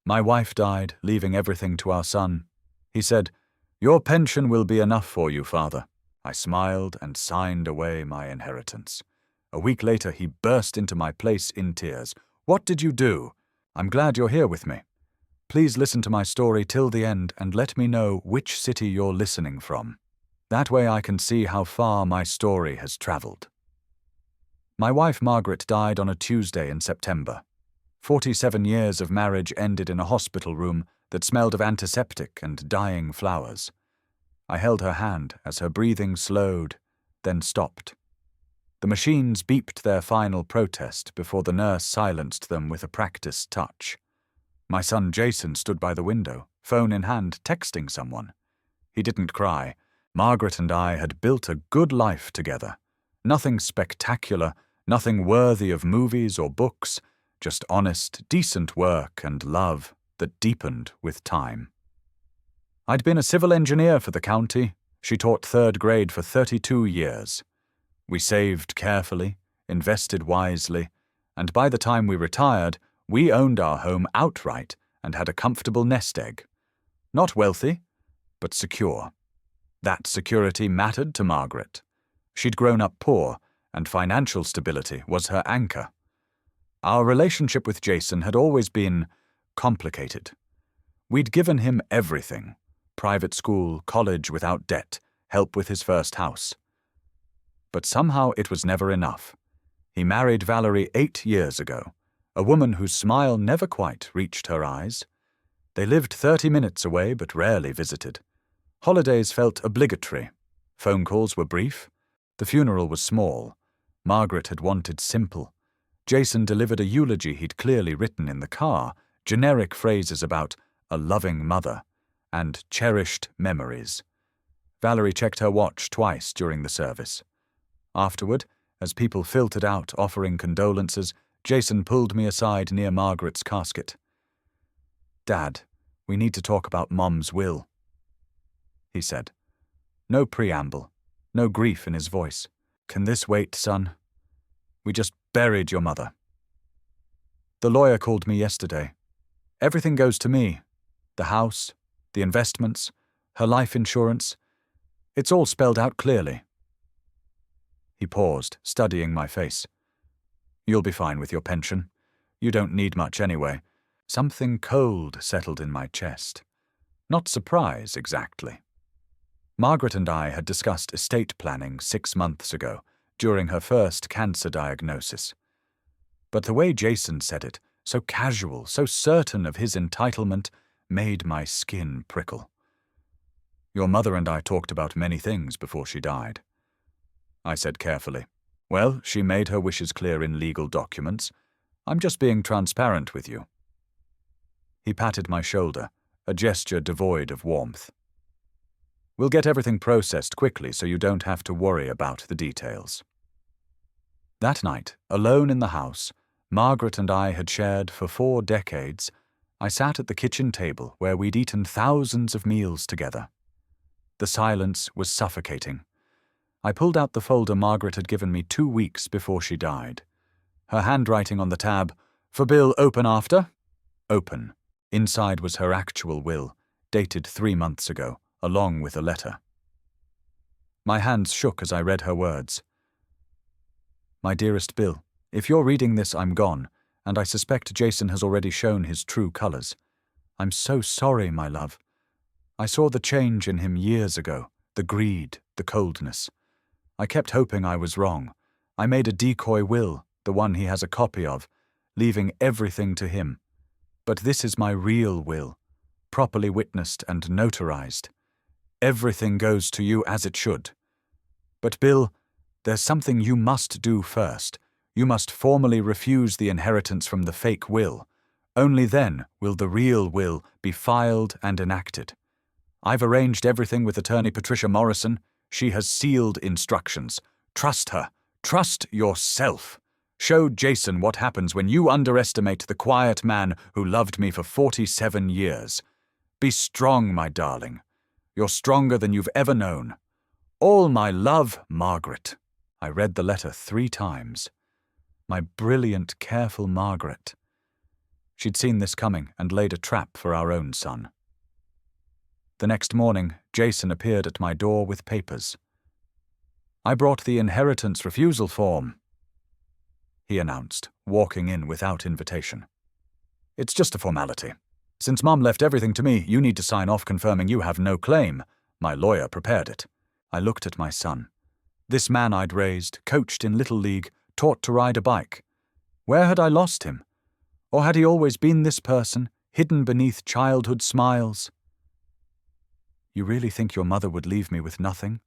My wife died, leaving everything to our son. He said, "Your pension will be enough for you, father." I smiled and signed away my inheritance. A week later, he burst into my place in tears. "What did you do? I'm glad you're here with me. Please listen to my story till the end and let me know which city you're listening from. That way I can see how far my story has traveled." My wife Margaret died on a Tuesday in September. 47 years of marriage ended in a hospital room that smelled of antiseptic and dying flowers. I held her hand as her breathing slowed, then stopped. The machines beeped their final protest before the nurse silenced them with a practiced touch. My son Jason stood by the window, phone in hand, texting someone. He didn't cry. Margaret and I had built a good life together. Nothing spectacular, nothing worthy of movies or books, just honest, decent work and love that deepened with time. I'd been a civil engineer for the county. She taught third grade for 32 years. We saved carefully, invested wisely, and by the time we retired, we owned our home outright and had a comfortable nest egg. Not wealthy, but secure. That security mattered to Margaret. She'd grown up poor, and financial stability was her anchor. Our relationship with Jason had always been complicated. We'd given him everything: private school, college without debt, help with his first house. But somehow it was never enough. He married Valerie 8 years ago, a woman whose smile never quite reached her eyes. They lived 30 minutes away but rarely visited. Holidays felt obligatory. Phone calls were brief. The funeral was small. Margaret had wanted simple. Jason delivered a eulogy he'd clearly written in the car, generic phrases about a loving mother and cherished memories. Valerie checked her watch twice during the service. Afterward, as people filtered out offering condolences, Jason pulled me aside near Margaret's casket. "Dad, we need to talk about Mom's will," he said. No preamble, no grief in his voice. "Can this wait, son? We just buried your mother." The lawyer called me yesterday. Everything goes to me. The house, the investments, her life insurance. It's all spelled out clearly. He paused, studying my face. "You'll be fine with your pension. You don't need much anyway." Something cold settled in my chest. Not surprise, exactly. Margaret and I had discussed estate planning 6 months ago, during her first cancer diagnosis. But the way Jason said it, so casual, so certain of his entitlement, made my skin prickle. "Your mother and I talked about many things before she died," I said carefully. "Well, she made her wishes clear in legal documents. I'm just being transparent with you." He patted my shoulder, a gesture devoid of warmth. "We'll get everything processed quickly so you don't have to worry about the details." That night, alone in the house, Margaret and I had shared for 4 decades. I sat at the kitchen table where we'd eaten thousands of meals together. The silence was suffocating. I pulled out the folder Margaret had given me 2 weeks before she died. Her handwriting on the tab, "For Bill open after?" Open. Inside was her actual will, dated 3 months ago, along with a letter. My hands shook as I read her words. "My dearest Bill, if you're reading this, I'm gone, and I suspect Jason has already shown his true colors. I'm so sorry, my love. I saw the change in him years ago, the greed, the coldness. I kept hoping I was wrong. I made a decoy will, the one he has a copy of, leaving everything to him. But this is my real will, properly witnessed and notarized. Everything goes to you as it should. But Bill, there's something you must do first. You must formally refuse the inheritance from the fake will. Only then will the real will be filed and enacted. I've arranged everything with attorney Patricia Morrison. She has sealed instructions. Trust her. Trust yourself. Show Jason what happens when you underestimate the quiet man who loved me for 47 years. Be strong, my darling. You're stronger than you've ever known. All my love, Margaret." I read the letter 3 times. My brilliant, careful Margaret. She'd seen this coming and laid a trap for our own son. The next morning, Jason appeared at my door with papers. "I brought the inheritance refusal form," he announced, walking in without invitation. "It's just a formality. Since Mom left everything to me, you need to sign off confirming you have no claim. My lawyer prepared it." I looked at my son. This man I'd raised, coached in Little League, taught to ride a bike. Where had I lost him? Or had he always been this person, hidden beneath childhood smiles? "You really think your mother would leave me with nothing?"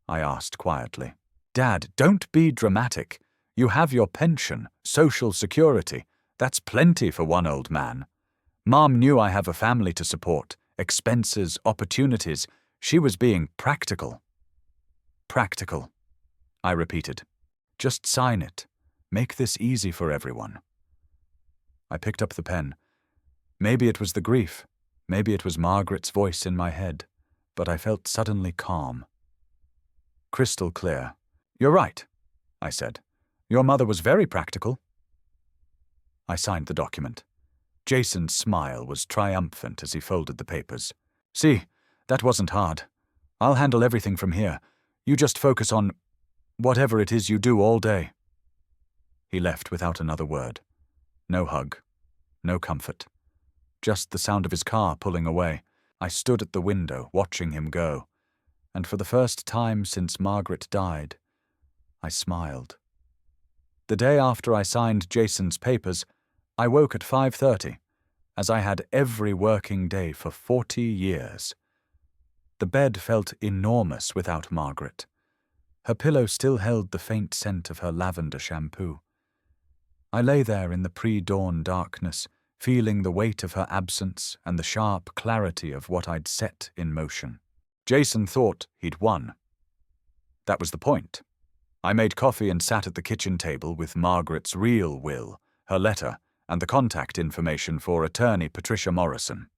I asked quietly. "Dad, don't be dramatic. You have your pension, social security. That's plenty for one old man. Mom knew I have a family to support, expenses, opportunities. She was being practical." "Practical," I repeated. "Just sign it. Make this easy for everyone." I picked up the pen. Maybe it was the grief. Maybe it was Margaret's voice in my head, but I felt suddenly calm. Crystal clear. "You're right," I said. "Your mother was very practical." I signed the document. Jason's smile was triumphant as he folded the papers. "See, that wasn't hard. I'll handle everything from here. You just focus on whatever it is you do all day." He left without another word. No hug. No comfort. Just the sound of his car pulling away. I stood at the window, watching him go, and for the first time since Margaret died, I smiled. The day after I signed Jason's papers, I woke at 5:30, as I had every working day for 40 years. The bed felt enormous without Margaret. Her pillow still held the faint scent of her lavender shampoo. I lay there in the pre-dawn darkness, feeling the weight of her absence and the sharp clarity of what I'd set in motion. Jason thought he'd won. That was the point. I made coffee and sat at the kitchen table with Margaret's real will, her letter, and the contact information for attorney Patricia Morrison.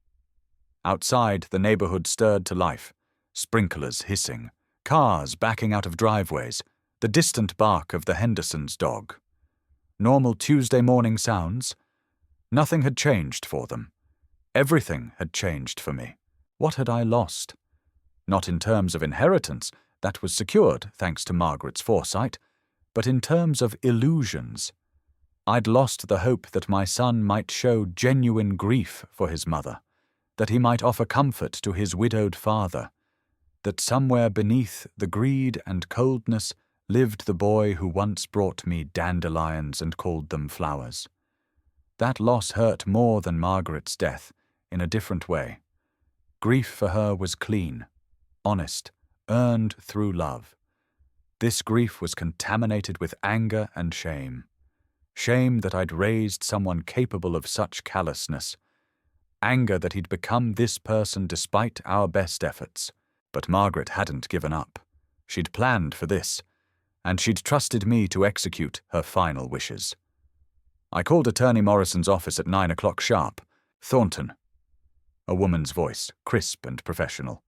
Outside, the neighborhood stirred to life, sprinklers hissing, cars backing out of driveways, the distant bark of the Hendersons' dog. Normal Tuesday morning sounds. Nothing had changed for them. Everything had changed for me. What had I lost? Not in terms of inheritance, that was secured thanks to Margaret's foresight, but in terms of illusions. I'd lost the hope that my son might show genuine grief for his mother, that he might offer comfort to his widowed father, that somewhere beneath the greed and coldness lived the boy who once brought me dandelions and called them flowers. That loss hurt more than Margaret's death, in a different way. Grief for her was clean, honest, earned through love. This grief was contaminated with anger and shame. Shame that I'd raised someone capable of such callousness. Anger that he'd become this person despite our best efforts. But Margaret hadn't given up. She'd planned for this, and she'd trusted me to execute her final wishes. I called Attorney Morrison's office at 9 o'clock sharp. "Thornton." A woman's voice, crisp and professional.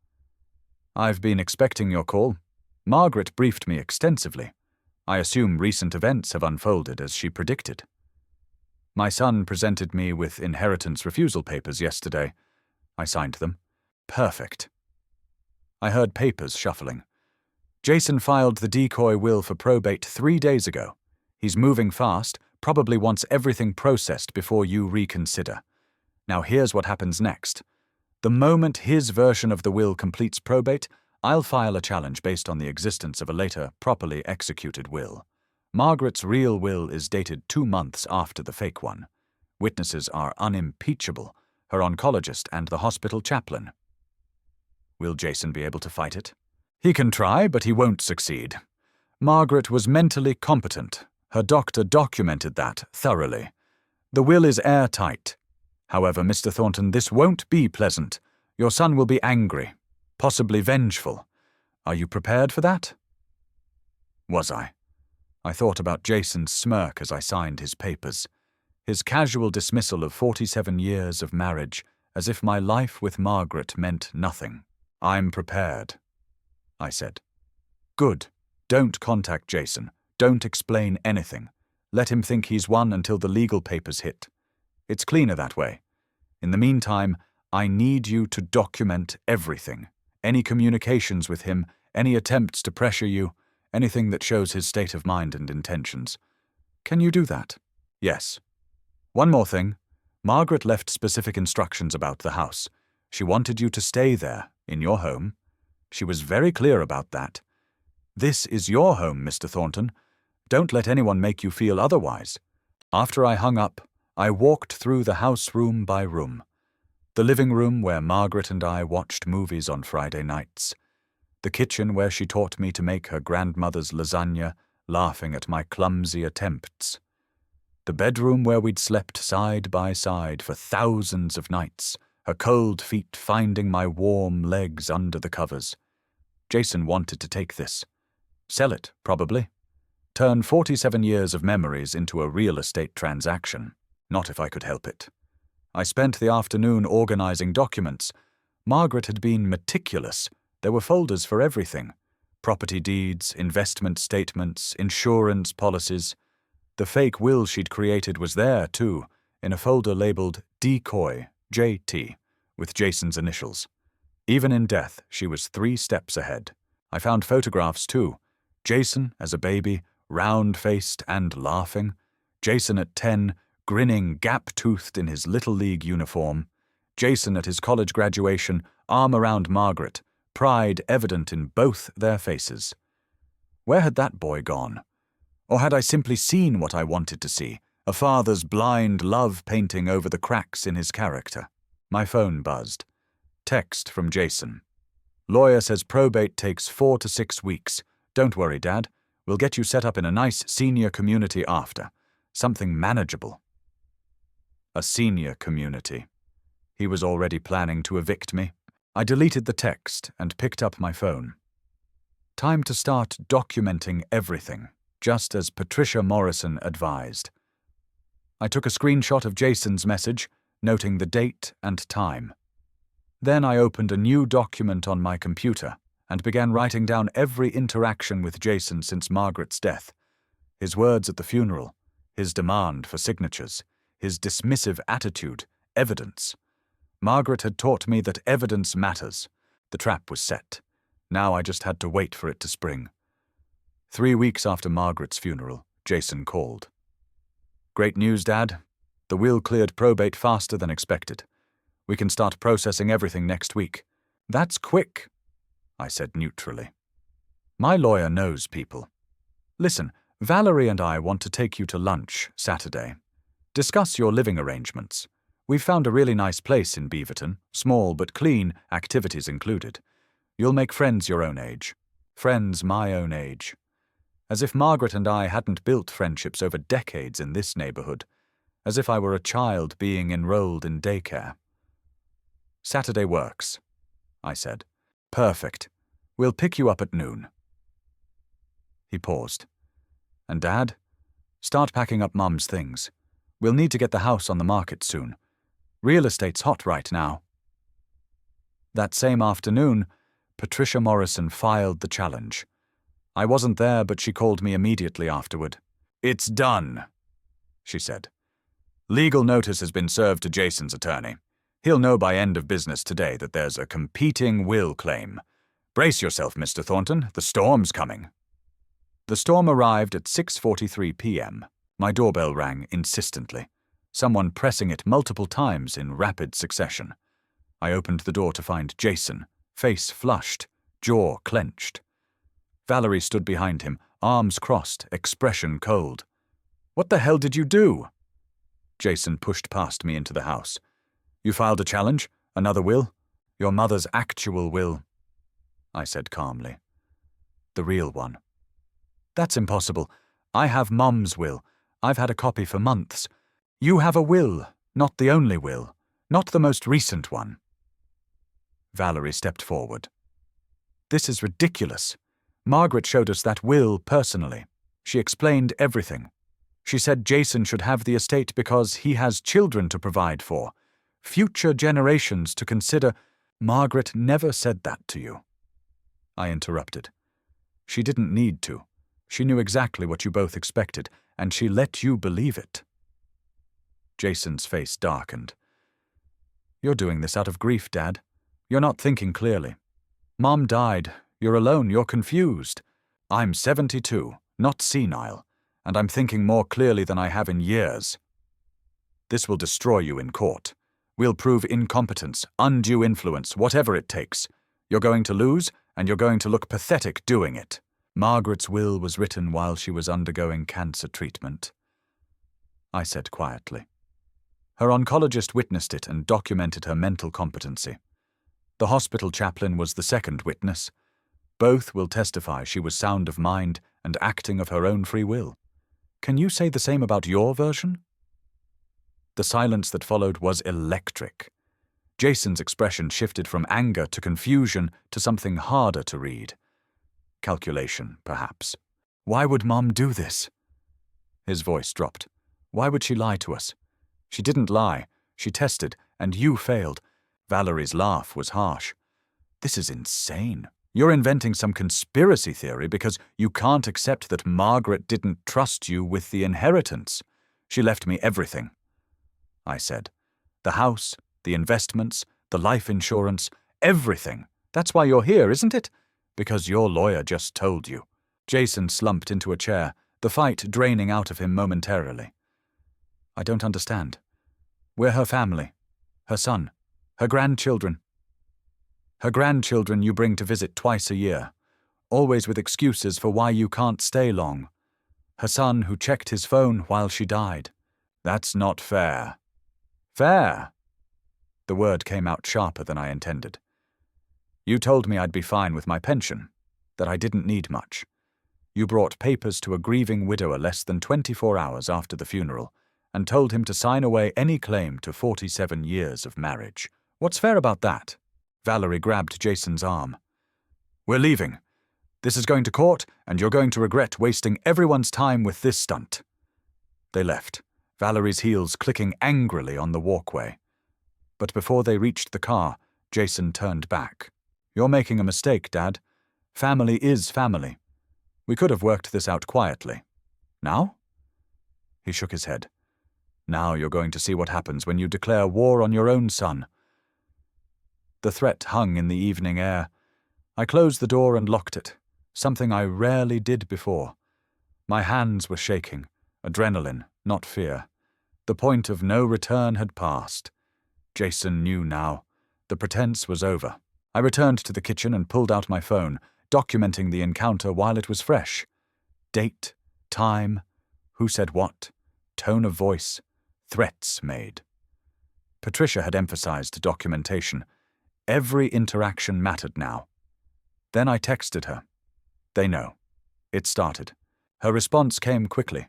"I've been expecting your call. Margaret briefed me extensively. I assume recent events have unfolded as she predicted. My son presented me with inheritance refusal papers yesterday. I signed them. Perfect." I heard papers shuffling. "Jason filed the decoy will for probate 3 days ago. He's moving fast, probably wants everything processed before you reconsider. Now here's what happens next. The moment his version of the will completes probate, I'll file a challenge based on the existence of a later, properly executed will. Margaret's real will is dated 2 months after the fake one. Witnesses are unimpeachable, her oncologist and the hospital chaplain. Will Jason be able to fight it? He can try, but he won't succeed. Margaret was mentally competent. Her doctor documented that thoroughly. The will is airtight. However, Mr. Thornton, this won't be pleasant. Your son will be angry, possibly vengeful. Are you prepared for that?" Was I? I thought about Jason's smirk as I signed his papers, his casual dismissal of 47 years of marriage, as if my life with Margaret meant nothing. "I'm prepared," I said. "Good. Don't contact Jason. Don't explain anything. Let him think he's won until the legal papers hit. It's cleaner that way. In the meantime, I need you to document everything. Any communications with him, any attempts to pressure you, anything that shows his state of mind and intentions. Can you do that? Yes. One more thing. Margaret left specific instructions about the house. She wanted you to stay there, in your home. She was very clear about that. This is your home, Mr. Thornton. Don't let anyone make you feel otherwise. After I hung up, I walked through the house room by room. The living room where Margaret and I watched movies on Friday nights. The kitchen where she taught me to make her grandmother's lasagna, laughing at my clumsy attempts. The bedroom where we'd slept side by side for thousands of nights, her cold feet finding my warm legs under the covers. Jason wanted to take this. Sell it, probably. Turn 47 years of memories into a real estate transaction. Not if I could help it. I spent the afternoon organizing documents. Margaret had been meticulous. There were folders for everything. Property deeds, investment statements, insurance policies. The fake will she'd created was there, too, in a folder labeled Decoy, JT, with Jason's initials. Even in death, she was 3 steps ahead. I found photographs, too. Jason as a baby, round-faced and laughing. Jason at 10, grinning gap-toothed in his Little League uniform. Jason at his college graduation, arm around Margaret, pride evident in both their faces. Where had that boy gone? Or had I simply seen what I wanted to see, a father's blind love painting over the cracks in his character? My phone buzzed. Text from Jason. Lawyer says probate takes 4 to 6 weeks. Don't worry, Dad. We'll get you set up in a nice senior community after. Something manageable. A senior community. He was already planning to evict me. I deleted the text and picked up my phone. Time to start documenting everything, just as Patricia Morrison advised. I took a screenshot of Jason's message, noting the date and time. Then I opened a new document on my computer and began writing down every interaction with Jason since Margaret's death. His words at the funeral, his demand for signatures, his dismissive attitude, evidence. Margaret had taught me that evidence matters. The trap was set. Now I just had to wait for it to spring. 3 weeks after Margaret's funeral, Jason called. Great news, Dad. The will cleared probate faster than expected. We can start processing everything next week. That's quick, I said neutrally. My lawyer knows people. Listen, Valerie and I want to take you to lunch Saturday. Discuss your living arrangements. We've found a really nice place in Beaverton, small but clean, activities included. You'll make friends your own age. Friends my own age. As if Margaret and I hadn't built friendships over decades in this neighborhood. As if I were a child being enrolled in daycare. Saturday works, I said. Perfect. We'll pick you up at noon. He paused. And Dad? Start packing up Mum's things. We'll need to get the house on the market soon. Real estate's hot right now. That same afternoon, Patricia Morrison filed the challenge. I wasn't there, but she called me immediately afterward. It's done, she said. Legal notice has been served to Jason's attorney. He'll know by end of business today that there's a competing will claim. Brace yourself, Mr. Thornton. The storm's coming. The storm arrived at 6:43 p.m. My doorbell rang insistently, someone pressing it multiple times in rapid succession. I opened the door to find Jason, face flushed, jaw clenched. Valerie stood behind him, arms crossed, expression cold. What the hell did you do? Jason pushed past me into the house. You filed a challenge? Another will? Your mother's actual will, I said calmly. The real one. That's impossible. I have Mum's will. I've had a copy for months. You have a will, not the only will, not the most recent one. Valerie stepped forward. This is ridiculous. Margaret showed us that will personally. She explained everything. She said Jason should have the estate because he has children to provide for, future generations to consider. Margaret never said that to you. I interrupted. She didn't need to. She knew exactly what you both expected, and she let you believe it. Jason's face darkened. You're doing this out of grief, Dad. You're not thinking clearly. Mom died. You're alone. You're confused. I'm 72, not senile, and I'm thinking more clearly than I have in years. This will destroy you in court. We'll prove incompetence, undue influence, whatever it takes. You're going to lose, and you're going to look pathetic doing it. Margaret's will was written while she was undergoing cancer treatment, I said quietly. Her oncologist witnessed it and documented her mental competency. The hospital chaplain was the second witness. Both will testify she was sound of mind and acting of her own free will. Can you say the same about your version? The silence that followed was electric. Jason's expression shifted from anger to confusion to something harder to read. Calculation, perhaps. Why would Mom do this? His voice dropped. Why would she lie to us? She didn't lie. She tested, and you failed. Valerie's laugh was harsh. This is insane. You're inventing some conspiracy theory because you can't accept that Margaret didn't trust you with the inheritance. She left me everything, I said. The house, the investments, the life insurance, everything. That's why you're here, isn't it? Because your lawyer just told you. Jason slumped into a chair, the fight draining out of him momentarily. I don't understand. We're her family, her son, her grandchildren. Her grandchildren you bring to visit twice a year, always with excuses for why you can't stay long. Her son who checked his phone while she died. That's not fair. Fair? The word came out sharper than I intended. You told me I'd be fine with my pension, that I didn't need much. You brought papers to a grieving widower less than 24 hours after the funeral, and told him to sign away any claim to 47 years of marriage. What's fair about that? Valerie grabbed Jason's arm. We're leaving. This is going to court, and you're going to regret wasting everyone's time with this stunt. They left, Valerie's heels clicking angrily on the walkway. But before they reached the car, Jason turned back. You're making a mistake, Dad. Family is family. We could have worked this out quietly. Now? He shook his head. Now you're going to see what happens when you declare war on your own son. The threat hung in the evening air. I closed the door and locked it, something I rarely did before. My hands were shaking, adrenaline, not fear. The point of no return had passed. Jason knew now. The pretense was over. I returned to the kitchen and pulled out my phone, documenting the encounter while it was fresh. Date, time, who said what, tone of voice, threats made. Patricia had emphasized documentation. Every interaction mattered now. Then I texted her. They know. It started. Her response came quickly.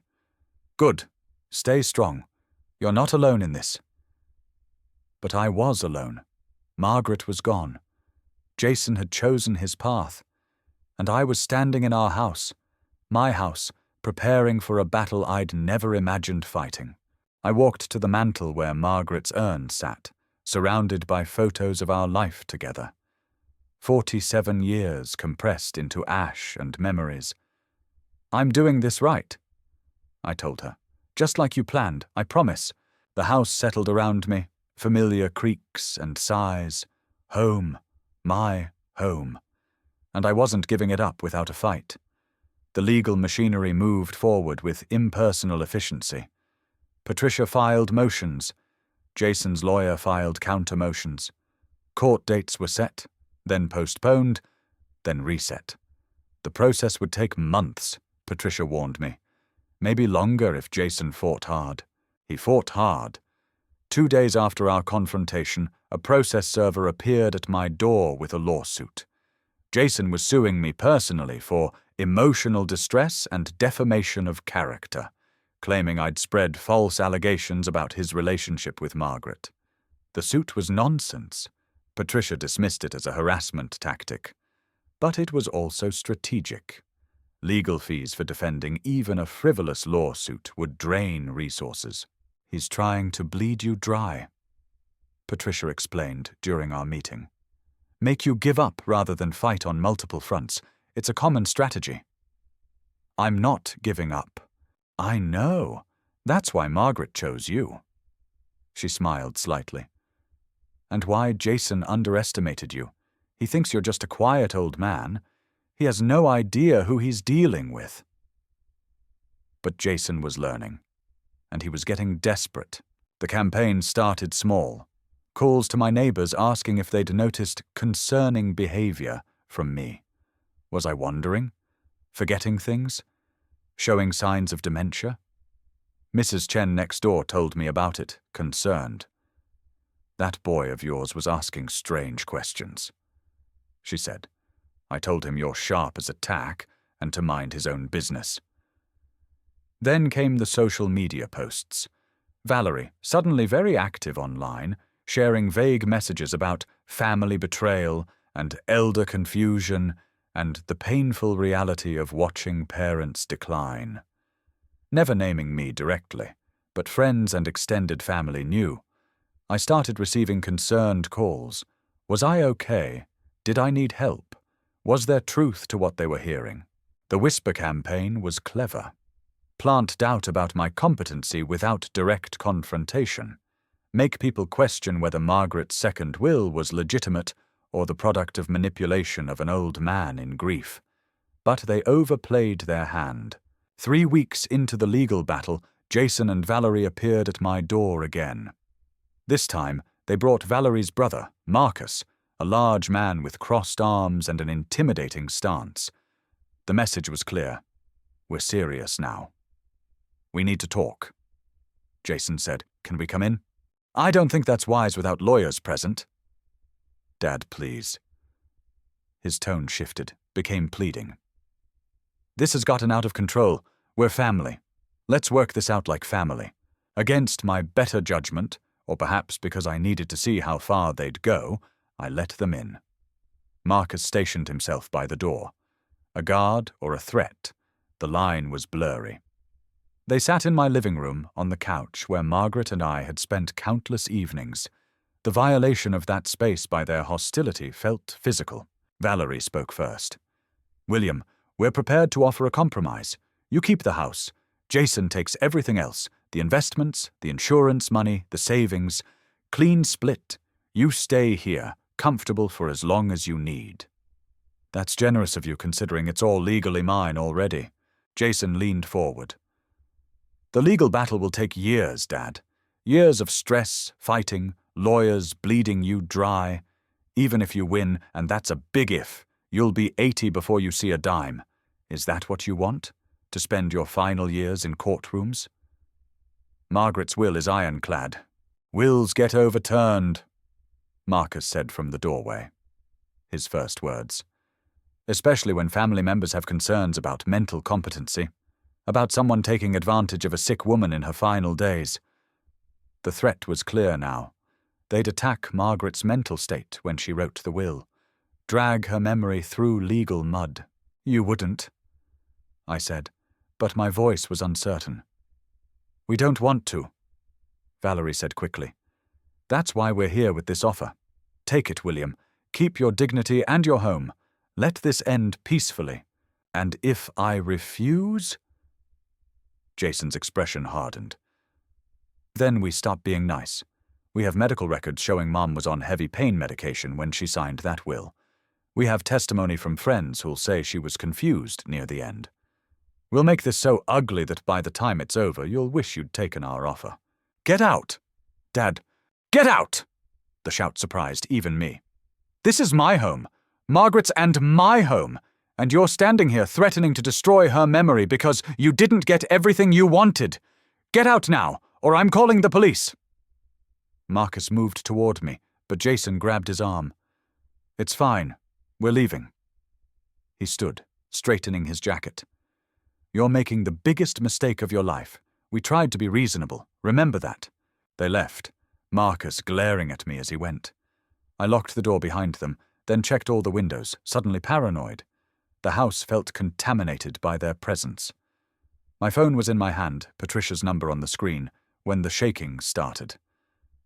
Good. Stay strong. You're not alone in this. But I was alone. Margaret was gone. Jason had chosen his path. And I was standing in our house, my house, preparing for a battle I'd never imagined fighting. I walked to the mantel where Margaret's urn sat, surrounded by photos of our life together. 47 years compressed into ash and memories. I'm doing this right, I told her. Just like you planned, I promise. The house settled around me, familiar creaks and sighs. Home, my home. And I wasn't giving it up without a fight. The legal machinery moved forward with impersonal efficiency. Patricia filed motions. Jason's lawyer filed counter-motions. Court dates were set, then postponed, then reset. The process would take months, Patricia warned me. Maybe longer if Jason fought hard. He fought hard. 2 days after our confrontation, a process server appeared at my door with a lawsuit. Jason was suing me personally for emotional distress and defamation of character, claiming I'd spread false allegations about his relationship with Margaret. The suit was nonsense. Patricia dismissed it as a harassment tactic. But it was also strategic. Legal fees for defending even a frivolous lawsuit would drain resources. He's trying to bleed you dry, Patricia explained during our meeting. Make you give up rather than fight on multiple fronts. It's a common strategy. I'm not giving up. I know. That's why Margaret chose you. She smiled slightly. And why Jason underestimated you. He thinks you're just a quiet old man. He has no idea who he's dealing with. But Jason was learning, and he was getting desperate. The campaign started small. Calls to my neighbors asking if they'd noticed concerning behavior from me. Was I wandering? Forgetting things? Showing signs of dementia? Mrs. Chen next door told me about it, concerned. That boy of yours was asking strange questions, she said. I told him you're sharp as a tack and to mind his own business. Then came the social media posts. Valerie, suddenly very active online, sharing vague messages about family betrayal and elder confusion and the painful reality of watching parents decline. Never naming me directly, but friends and extended family knew. I started receiving concerned calls. Was I okay? Did I need help? Was there truth to what they were hearing? The whisper campaign was clever. Plant doubt about my competency without direct confrontation. Make people question whether Margaret's second will was legitimate or the product of manipulation of an old man in grief. But they overplayed their hand. 3 weeks into the legal battle, Jason and Valerie appeared at my door again. This time, they brought Valerie's brother, Marcus, a large man with crossed arms and an intimidating stance. The message was clear. We're serious now. We need to talk. Jason said, Can we come in? I don't think that's wise without lawyers present. Dad, please. His tone shifted, became pleading. This has gotten out of control. We're family. Let's work this out like family. Against my better judgment, or perhaps because I needed to see how far they'd go, I let them in. Marcus stationed himself by the door. A guard or a threat? The line was blurry. They sat in my living room on the couch where Margaret and I had spent countless evenings. The violation of that space by their hostility felt physical. Valerie spoke first. William, we're prepared to offer a compromise. You keep the house. Jason takes everything else, the investments, the insurance money, the savings. Clean split. You stay here, comfortable for as long as you need. That's generous of you considering it's all legally mine already. Jason leaned forward. The legal battle will take years, Dad. Years of stress, fighting, lawyers bleeding you dry. Even if you win, and that's a big if, you'll be 80 before you see a dime. Is that what you want? To spend your final years in courtrooms? Margaret's will is ironclad. Wills get overturned, Marcus said from the doorway. His first words. Especially when family members have concerns about mental competency, about someone taking advantage of a sick woman in her final days. The threat was clear now. They'd attack Margaret's mental state when she wrote the will, drag her memory through legal mud. You wouldn't, I said, but my voice was uncertain. We don't want to, Valerie said quickly. That's why we're here with this offer. Take it, William. Keep your dignity and your home. Let this end peacefully. And if I refuse? Jason's expression hardened. Then we stop being nice. We have medical records showing Mom was on heavy pain medication when she signed that will. We have testimony from friends who'll say she was confused near the end. We'll make this so ugly that by the time it's over, you'll wish you'd taken our offer. Get out! Dad, get out! The shout surprised even me. This is my home, Margaret's and my home, and you're standing here threatening to destroy her memory because you didn't get everything you wanted. Get out now, or I'm calling the police. Marcus moved toward me, but Jason grabbed his arm. It's fine. We're leaving. He stood, straightening his jacket. You're making the biggest mistake of your life. We tried to be reasonable. Remember that. They left, Marcus glaring at me as he went. I locked the door behind them, then checked all the windows, suddenly paranoid. The house felt contaminated by their presence. My phone was in my hand, Patricia's number on the screen, when the shaking started.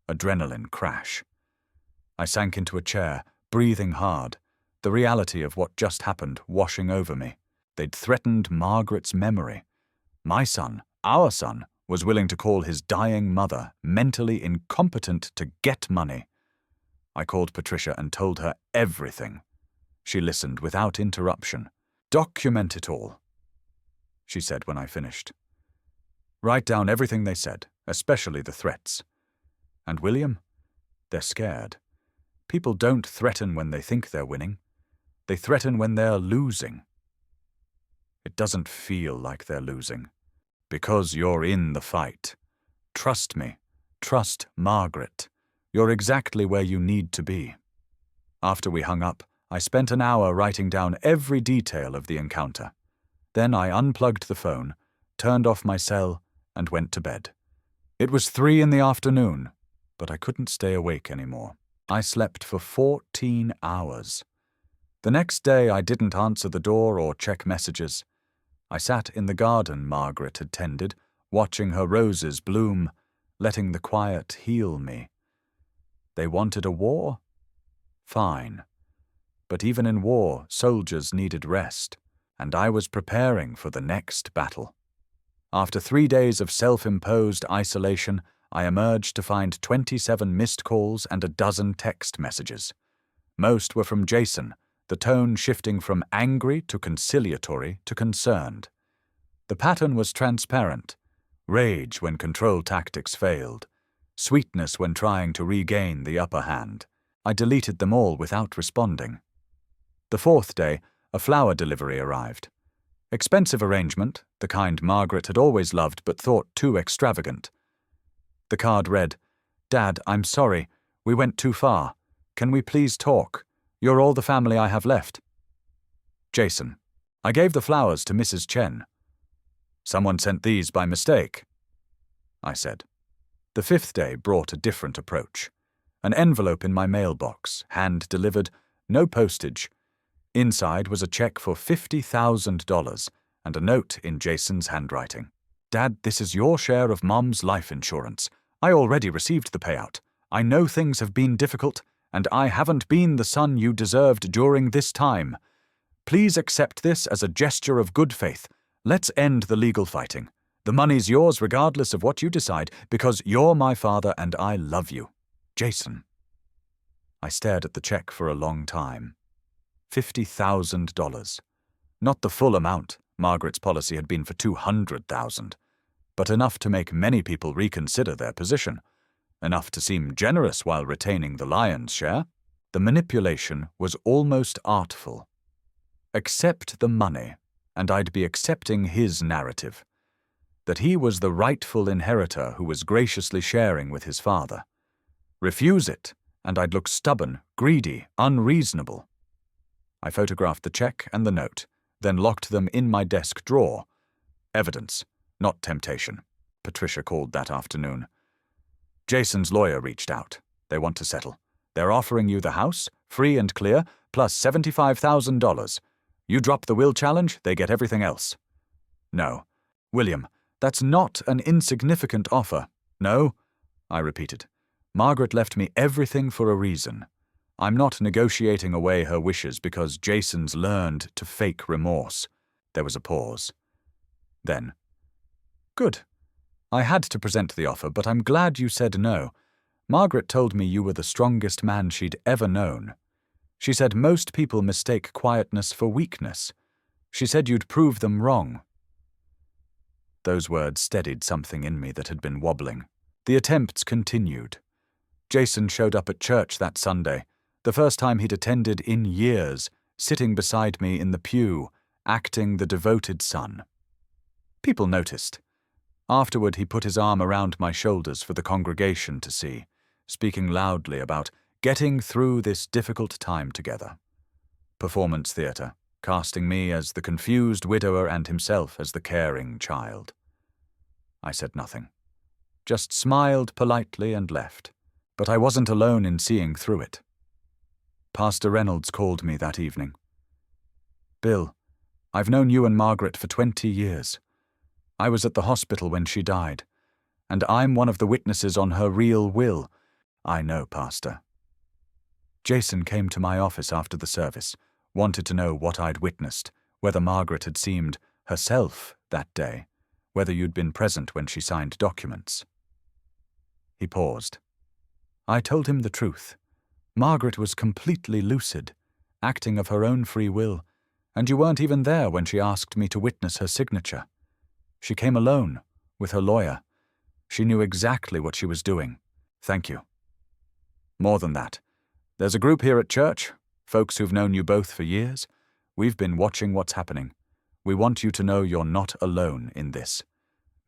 Adrenaline crash. I sank into a chair, breathing hard, the reality of what just happened washing over me. They'd threatened Margaret's memory. My son, our son, was willing to call his dying mother mentally incompetent to get money. I called Patricia and told her everything. She listened without interruption. "Document it all," she said when I finished. "Write down everything they said, especially the threats. And William, they're scared. People don't threaten when they think they're winning. They threaten when they're losing. It doesn't feel like they're losing, because you're in the fight. Trust me. Trust Margaret. You're exactly where you need to be." After we hung up, I spent an hour writing down every detail of the encounter. Then I unplugged the phone, turned off my cell, and went to bed. It was 3 in the afternoon, but I couldn't stay awake anymore. I slept for 14 hours. The next day I didn't answer the door or check messages. I sat in the garden Margaret had tended, watching her roses bloom, letting the quiet heal me. They wanted a war? Fine. But even in war, soldiers needed rest, and I was preparing for the next battle. After 3 days of self-imposed isolation, I emerged to find 27 missed calls and a dozen text messages. Most were from Jason, the tone shifting from angry to conciliatory to concerned. The pattern was transparent: rage when control tactics failed, sweetness when trying to regain the upper hand. I deleted them all without responding. The 4th day, a flower delivery arrived. Expensive arrangement, the kind Margaret had always loved but thought too extravagant. The card read, "Dad, I'm sorry. We went too far. Can we please talk? You're all the family I have left." Jason, I gave the flowers to Mrs. Chen. "Someone sent these by mistake," I said. The 5th day brought a different approach. An envelope in my mailbox, hand-delivered, no postage. Inside was a check for $50,000 and a note in Jason's handwriting. "Dad, this is your share of Mom's life insurance. I already received the payout. I know things have been difficult, and I haven't been the son you deserved during this time. Please accept this as a gesture of good faith. Let's end the legal fighting. The money's yours regardless of what you decide, because you're my father and I love you. Jason." I stared at the check for a long time. $50,000. Not the full amount. Margaret's policy had been for $200,000. But enough to make many people reconsider their position. Enough to seem generous while retaining the lion's share. The manipulation was almost artful. Accept the money, and I'd be accepting his narrative. That he was the rightful inheritor who was graciously sharing with his father. Refuse it, and I'd look stubborn, greedy, unreasonable. I photographed the check and the note, then locked them in my desk drawer. Evidence, not temptation, Patricia called that afternoon. Jason's lawyer reached out. They want to settle. They're offering you the house, free and clear, plus $75,000. You drop the will challenge, they get everything else. No. William, that's not an insignificant offer. No, I repeated. Margaret left me everything for a reason. I'm not negotiating away her wishes because Jason's learned to fake remorse. There was a pause. Then, "Good. I had to present the offer, but I'm glad you said no. Margaret told me you were the strongest man she'd ever known. She said most people mistake quietness for weakness. She said you'd prove them wrong." Those words steadied something in me that had been wobbling. The attempts continued. Jason showed up at church that Sunday, the first time he'd attended in years, sitting beside me in the pew, acting the devoted son. People noticed. Afterward, he put his arm around my shoulders for the congregation to see, speaking loudly about getting through this difficult time together. Performance theatre, casting me as the confused widower and himself as the caring child. I said nothing, just smiled politely and left. But I wasn't alone in seeing through it. Pastor Reynolds called me that evening. "Bill, I've known you and Margaret for 20 years. I was at the hospital when she died, and I'm one of the witnesses on her real will." "I know, Pastor." Jason came to my office after the service, wanted to know what I'd witnessed, whether Margaret had seemed herself that day, whether you'd been present when she signed documents. He paused. I told him the truth. Margaret was completely lucid, acting of her own free will, and you weren't even there when she asked me to witness her signature. She came alone, with her lawyer. She knew exactly what she was doing. Thank you. More than that, there's a group here at church, folks who've known you both for years. We've been watching what's happening. We want you to know you're not alone in this.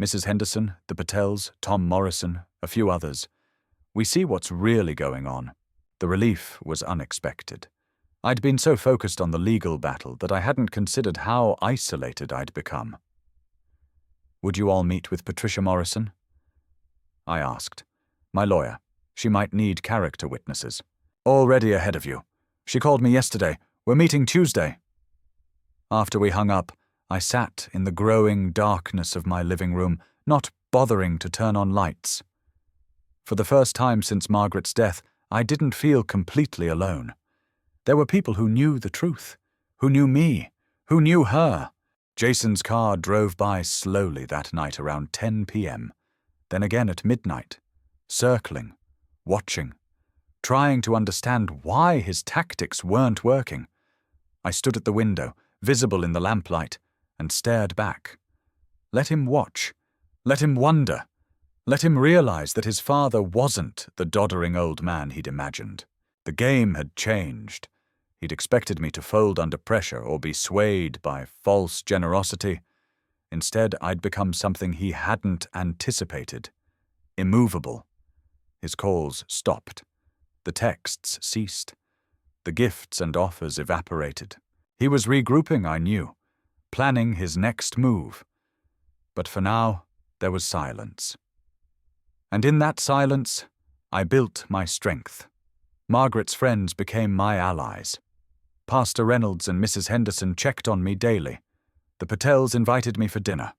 Mrs. Henderson, the Patels, Tom Morrison, a few others. We see what's really going on. The relief was unexpected. I'd been so focused on the legal battle that I hadn't considered how isolated I'd become. Would you all meet with Patricia Morrison? I asked. My lawyer. She might need character witnesses. Already ahead of you. She called me yesterday. We're meeting Tuesday. After we hung up, I sat in the growing darkness of my living room, not bothering to turn on lights. For the first time since Margaret's death, I didn't feel completely alone. There were people who knew the truth, who knew me, who knew her. Jason's car drove by slowly that night around 10 p.m., then again at midnight, circling, watching, trying to understand why his tactics weren't working. I stood at the window, visible in the lamplight, and stared back. Let him watch. Let him wonder. Let him realize that his father wasn't the doddering old man he'd imagined. The game had changed. He'd expected me to fold under pressure or be swayed by false generosity. Instead, I'd become something he hadn't anticipated. Immovable. His calls stopped. The texts ceased. The gifts and offers evaporated. He was regrouping, I knew, planning his next move. But for now, there was silence. And in that silence, I built my strength. Margaret's friends became my allies. Pastor Reynolds and Mrs. Henderson checked on me daily. The Patels invited me for dinner.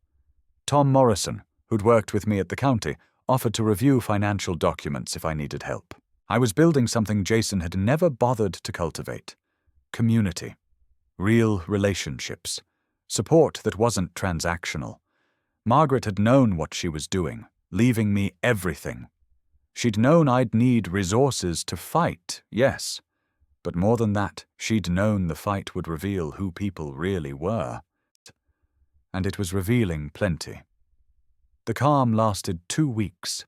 Tom Morrison, who'd worked with me at the county, offered to review financial documents if I needed help. I was building something Jason had never bothered to cultivate. Community. Real relationships. Support that wasn't transactional. Margaret had known what she was doing, leaving me everything. She'd known I'd need resources to fight, yes. But more than that, she'd known the fight would reveal who people really were. And it was revealing plenty. The calm lasted 2 weeks.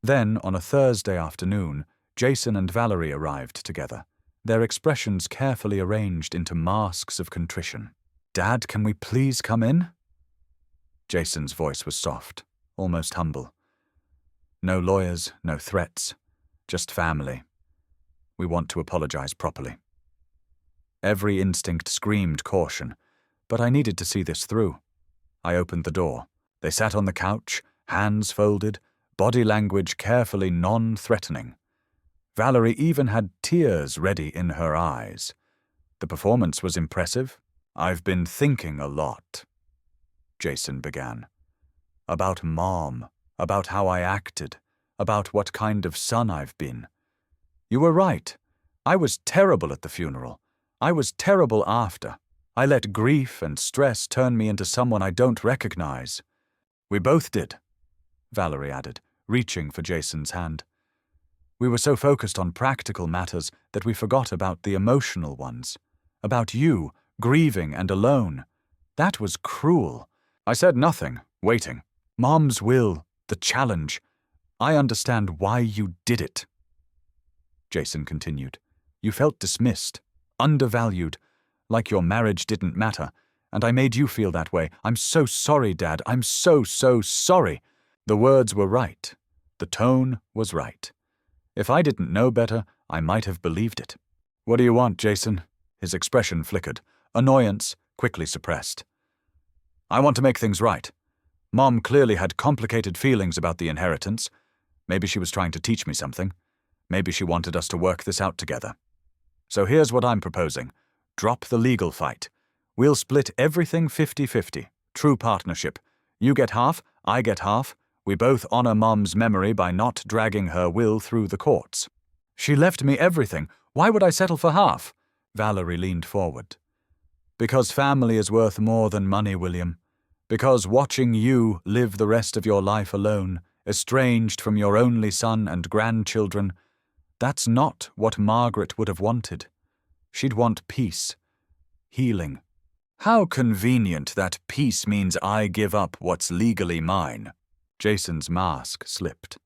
Then, on a Thursday afternoon, Jason and Valerie arrived together, their expressions carefully arranged into masks of contrition. Dad, can we please come in? Jason's voice was soft, almost humble. No lawyers, no threats, just family. We want to apologize properly. Every instinct screamed caution, but I needed to see this through. I opened the door. They sat on the couch, hands folded, body language carefully non-threatening. Valerie even had tears ready in her eyes. The performance was impressive. I've been thinking a lot, Jason began. About Mom, about how I acted, about what kind of son I've been. You were right. I was terrible at the funeral. I was terrible after. I let grief and stress turn me into someone I don't recognize. We both did, Valerie added, reaching for Jason's hand. We were so focused on practical matters that we forgot about the emotional ones. About you, grieving and alone. That was cruel. I said nothing, waiting. Mom's will, the challenge. I understand why you did it. Jason continued. You felt dismissed, undervalued, like your marriage didn't matter, and I made you feel that way. I'm so sorry, Dad. I'm so sorry. The words were right. The tone was right. If I didn't know better, I might have believed it. What do you want, Jason? His expression flickered, annoyance quickly suppressed. I want to make things right. Mom clearly had complicated feelings about the inheritance. Maybe she was trying to teach me something. Maybe she wanted us to work this out together. So here's what I'm proposing. Drop the legal fight. We'll split everything 50-50. True partnership. You get half, I get half. We both honor Mom's memory by not dragging her will through the courts. She left me everything. Why would I settle for half? Valerie leaned forward. Because family is worth more than money, William. Because watching you live the rest of your life alone, estranged from your only son and grandchildren, that's not what Margaret would have wanted. She'd want peace, healing. How convenient that peace means I give up what's legally mine. Jason's mask slipped.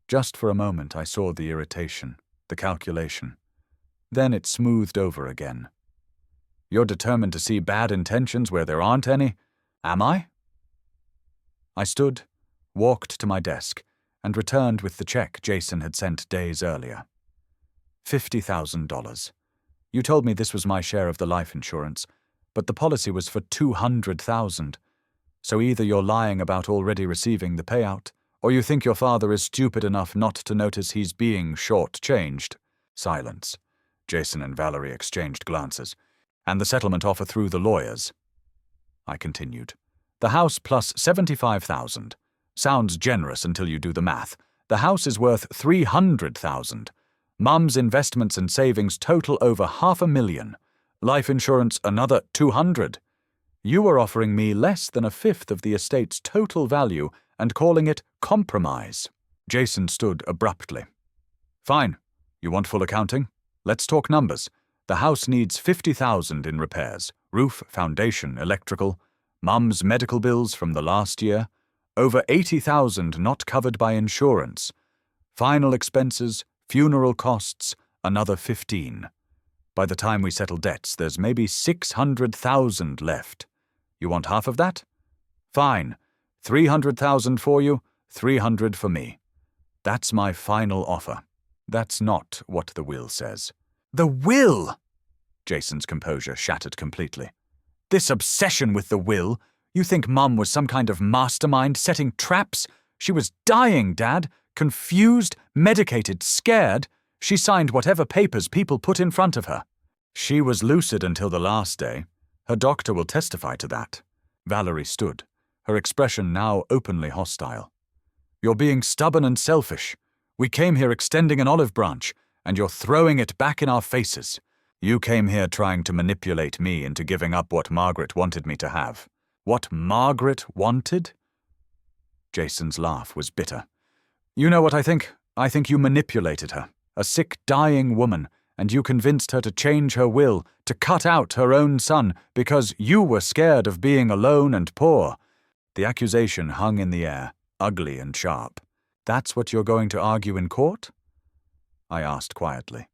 Just for a moment I saw the irritation, the calculation. Then it smoothed over again. You're determined to see bad intentions where there aren't any, am I? I stood, walked to my desk, and returned with the check Jason had sent days earlier. $50,000. You told me this was my share of the life insurance, but the policy was for $200,000. So either you're lying about already receiving the payout, or you think your father is stupid enough not to notice he's being short-changed. Silence. Jason and Valerie exchanged glances. And the settlement offer through the lawyers. I continued. The house plus $75,000. Sounds generous until you do the math. The house is worth $300,000. Mum's investments and savings total over $500,000. Life insurance another $200,000. You were offering me less than a fifth of the estate's total value and calling it compromise. Jason stood abruptly. Fine. You want full accounting? Let's talk numbers. The house needs $50,000 in repairs. Roof, foundation, electrical. Mum's medical bills from the last year. Over $80,000 not covered by insurance. Final expenses, funeral costs, another $15,000. By the time we settle debts, there's maybe $600,000 left. You want half of that? Fine. $300,000 for you, $300,000 for me. That's my final offer. That's not what the will says. The will! Jason's composure shattered completely. This obsession with the will. You think Mum was some kind of mastermind setting traps? She was dying, Dad. Confused, medicated, scared. She signed whatever papers people put in front of her. She was lucid until the last day. Her doctor will testify to that. Valerie stood, her expression now openly hostile. You're being stubborn and selfish. We came here extending an olive branch, and you're throwing it back in our faces. You came here trying to manipulate me into giving up what Margaret wanted me to have. What Margaret wanted? Jason's laugh was bitter. You know what I think? I think you manipulated her. A sick, dying woman, and you convinced her to change her will, to cut out her own son, because you were scared of being alone and poor. The accusation hung in the air, ugly and sharp. That's what you're going to argue in court? I asked quietly.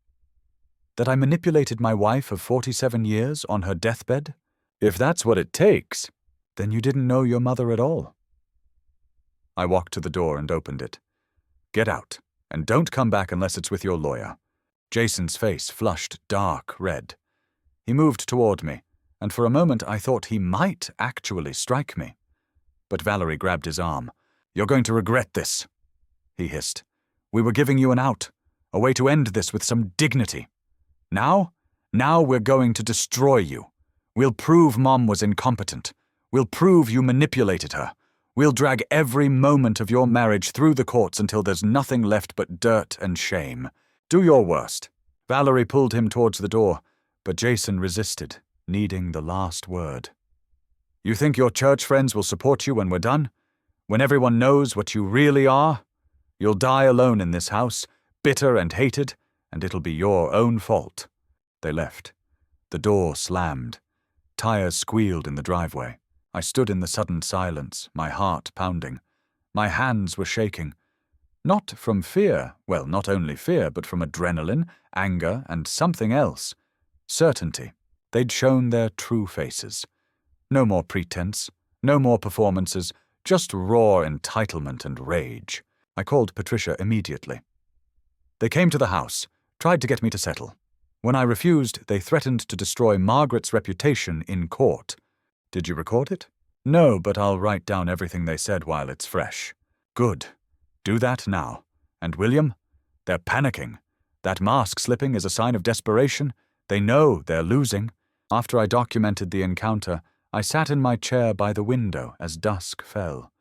That I manipulated my wife of 47 years on her deathbed? If that's what it takes, then you didn't know your mother at all. I walked to the door and opened it. Get out, and don't come back unless it's with your lawyer. Jason's face flushed dark red. He moved toward me, and for a moment I thought he might actually strike me. But Valerie grabbed his arm. You're going to regret this, he hissed. We were giving you an out, a way to end this with some dignity. Now we're going to destroy you. We'll prove Mom was incompetent. We'll prove you manipulated her. We'll drag every moment of your marriage through the courts until there's nothing left but dirt and shame. Do your worst. Valerie pulled him towards the door, but Jason resisted, needing the last word. You think your church friends will support you when we're done? When everyone knows what you really are? You'll die alone in this house, bitter and hated, and it'll be your own fault. They left. The door slammed. Tires squealed in the driveway. I stood in the sudden silence, my heart pounding. My hands were shaking. Not from fear, well, not only fear, but from adrenaline, anger, and something else. Certainty. They'd shown their true faces. No more pretense, no more performances, just raw entitlement and rage. I called Patricia immediately. They came to the house, tried to get me to settle. When I refused, they threatened to destroy Margaret's reputation in court. Did you record it? No, but I'll write down everything they said while it's fresh. Good. Do that now. And William? They're panicking. That mask slipping is a sign of desperation. They know they're losing. After I documented the encounter, I sat in my chair by the window as dusk fell.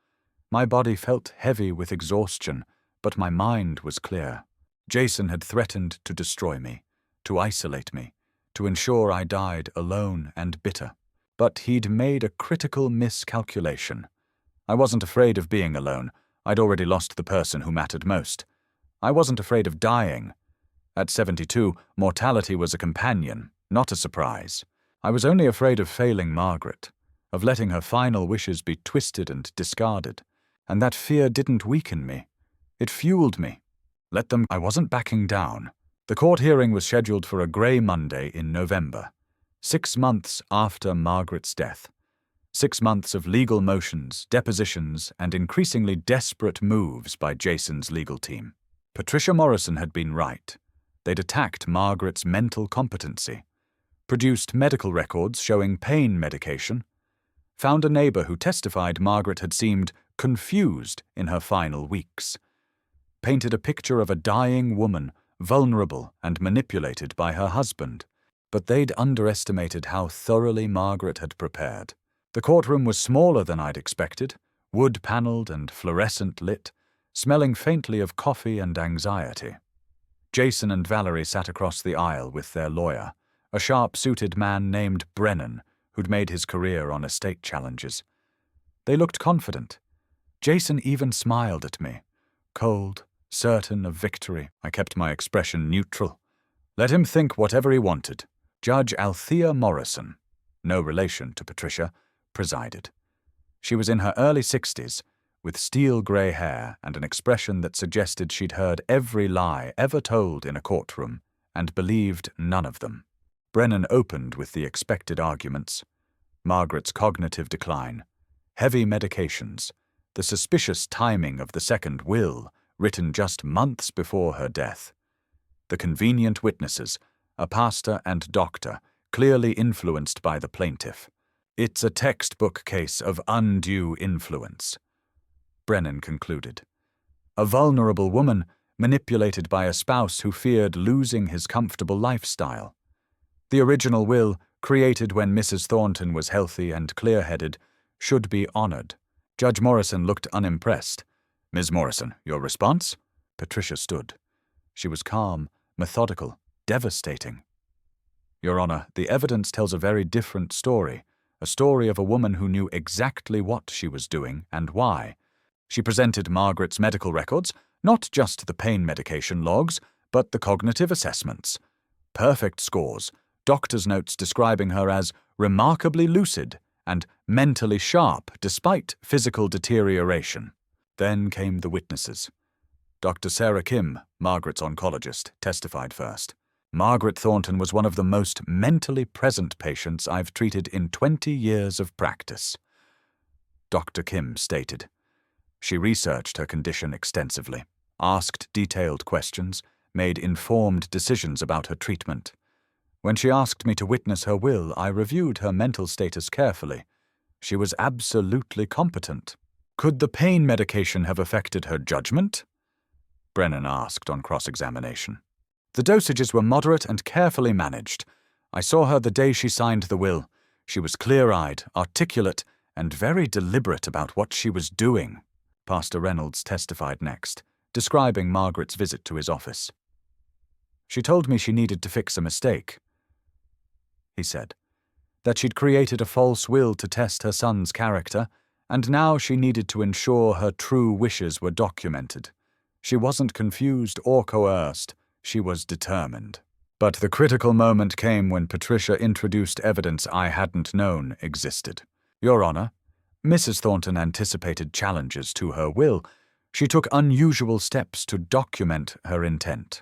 My body felt heavy with exhaustion, but my mind was clear. Jason had threatened to destroy me, to isolate me, to ensure I died alone and bitter. But he'd made a critical miscalculation. I wasn't afraid of being alone. I'd already lost the person who mattered most. I wasn't afraid of dying. At 72, mortality was a companion, not a surprise. I was only afraid of failing Margaret, of letting her final wishes be twisted and discarded. And that fear didn't weaken me. It fueled me. I wasn't backing down. The court hearing was scheduled for a grey Monday in November, 6 months after Margaret's death. 6 months of legal motions, depositions, and increasingly desperate moves by Jason's legal team. Patricia Morrison had been right. They'd attacked Margaret's mental competency, produced medical records showing pain medication, found a neighbor who testified Margaret had seemed confused in her final weeks, painted a picture of a dying woman, vulnerable and manipulated by her husband. But they'd underestimated how thoroughly Margaret had prepared. The courtroom was smaller than I'd expected, wood-paneled and fluorescent lit, smelling faintly of coffee and anxiety. Jason and Valerie sat across the aisle with their lawyer, a sharp-suited man named Brennan, who'd made his career on estate challenges. They looked confident. Jason even smiled at me, cold, certain of victory. I kept my expression neutral. Let him think whatever he wanted. Judge Althea Morrison, no relation to Patricia, presided. She was in her early 60s, with steel-grey hair and an expression that suggested she'd heard every lie ever told in a courtroom and believed none of them. Brennan opened with the expected arguments: Margaret's cognitive decline, heavy medications, the suspicious timing of the second will, written just months before her death, the convenient witnesses, a pastor and doctor, clearly influenced by the plaintiff. It's a textbook case of undue influence, Brennan concluded. A vulnerable woman manipulated by a spouse who feared losing his comfortable lifestyle. The original will, created when Mrs. Thornton was healthy and clear-headed, should be honored. Judge Morrison looked unimpressed. Ms. Morrison, your response? Patricia stood. She was calm, methodical, devastating. Your Honor, the evidence tells a very different story, a story of a woman who knew exactly what she was doing and why. She presented Margaret's medical records, not just the pain medication logs, but the cognitive assessments. Perfect scores, doctor's notes describing her as remarkably lucid and mentally sharp despite physical deterioration. Then came the witnesses. Dr. Sarah Kim, Margaret's oncologist, testified first. Margaret Thornton was one of the most mentally present patients I've treated in 20 years of practice, Dr. Kim stated. She researched her condition extensively, asked detailed questions, made informed decisions about her treatment. When she asked me to witness her will, I reviewed her mental status carefully. She was absolutely competent. Could the pain medication have affected her judgment? Brennan asked on cross-examination. The dosages were moderate and carefully managed. I saw her the day she signed the will. She was clear-eyed, articulate, and very deliberate about what she was doing. Pastor Reynolds testified next, describing Margaret's visit to his office. She told me she needed to fix a mistake, he said, that she'd created a false will to test her son's character, and now she needed to ensure her true wishes were documented. She wasn't confused or coerced. She was determined. But the critical moment came when Patricia introduced evidence I hadn't known existed. Your Honor, Mrs. Thornton anticipated challenges to her will. She took unusual steps to document her intent.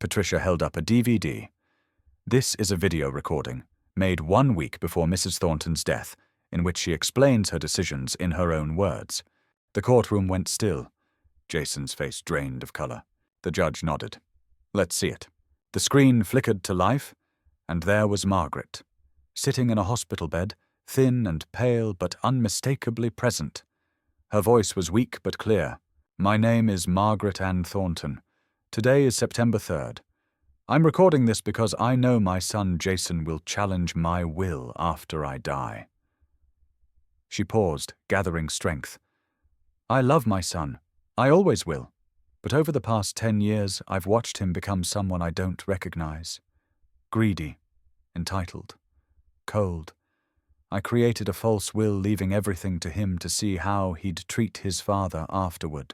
Patricia held up a DVD. This is a video recording, made 1 week before Mrs. Thornton's death, in which she explains her decisions in her own words. The courtroom went still. Jason's face drained of color. The judge nodded. Let's see it. The screen flickered to life, and there was Margaret, sitting in a hospital bed, thin and pale but unmistakably present. Her voice was weak but clear. My name is Margaret Ann Thornton. Today is September 3rd. I'm recording this because I know my son Jason will challenge my will after I die. She paused, gathering strength. I love my son. I always will. But over the past 10 years, I've watched him become someone I don't recognize. Greedy, entitled, cold. I created a false will, leaving everything to him to see how he'd treat his father afterward.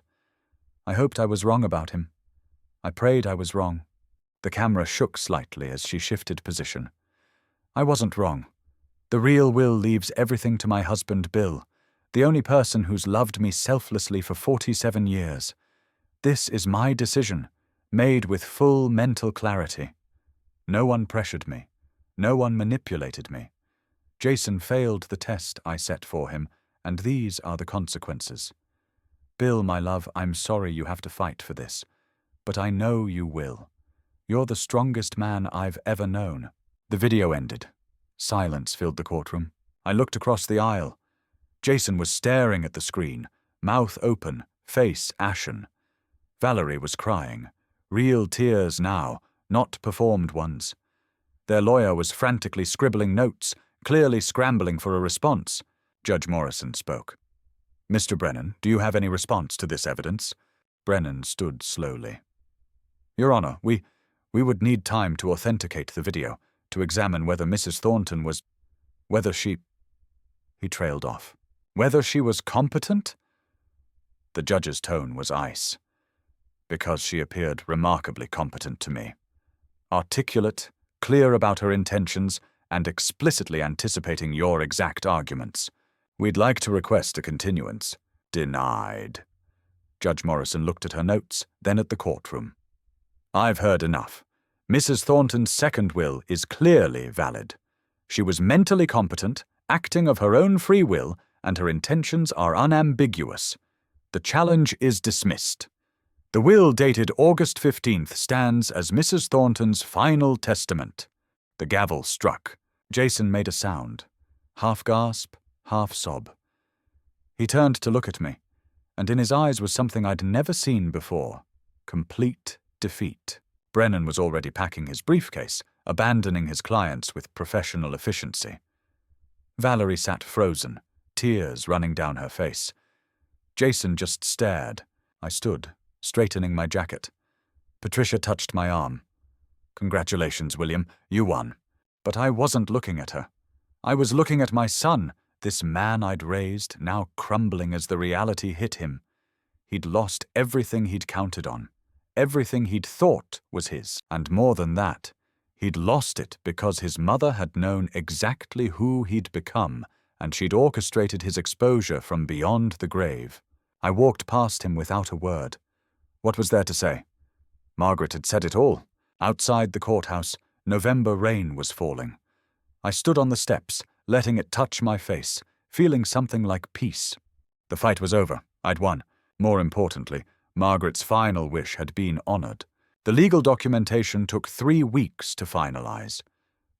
I hoped I was wrong about him. I prayed I was wrong. The camera shook slightly as she shifted position. I wasn't wrong. The real will leaves everything to my husband Bill, the only person who's loved me selflessly for 47 years. This is my decision, made with full mental clarity. No one pressured me. No one manipulated me. Jason failed the test I set for him, and these are the consequences. Bill, my love, I'm sorry you have to fight for this, but I know you will. You're the strongest man I've ever known. The video ended. Silence filled the courtroom. I looked across the aisle. Jason was staring at the screen, mouth open, face ashen. Valerie was crying. Real tears now, not performed ones. Their lawyer was frantically scribbling notes, clearly scrambling for a response. Judge Morrison spoke. Mr. Brennan, do you have any response to this evidence? Brennan stood slowly. Your Honor, we would need time to authenticate the video, to examine whether Mrs. Thornton was... whether she... He trailed off. Whether she was competent? The judge's tone was ice. Because she appeared remarkably competent to me. Articulate, clear about her intentions, and explicitly anticipating your exact arguments. We'd like to request a continuance. Denied. Judge Morrison looked at her notes, then at the courtroom. I've heard enough. Mrs. Thornton's second will is clearly valid. She was mentally competent, acting of her own free will, and her intentions are unambiguous. The challenge is dismissed. The will dated August 15th stands as Mrs. Thornton's final testament. The gavel struck. Jason made a sound. Half gasp, half sob. He turned to look at me, and in his eyes was something I'd never seen before. Complete defeat. Brennan was already packing his briefcase, abandoning his clients with professional efficiency. Valerie sat frozen, tears running down her face. Jason just stared. I stood, straightening my jacket. Patricia touched my arm. Congratulations, William, you won. But I wasn't looking at her. I was looking at my son, this man I'd raised, now crumbling as the reality hit him. He'd lost everything he'd counted on, everything he'd thought was his, and more than that, he'd lost it because his mother had known exactly who he'd become, and she'd orchestrated his exposure from beyond the grave. I walked past him without a word. What was there to say? Margaret had said it all. Outside the courthouse, November rain was falling. I stood on the steps, letting it touch my face, feeling something like peace. The fight was over. I'd won. More importantly, Margaret's final wish had been honored. The legal documentation took 3 weeks to finalize.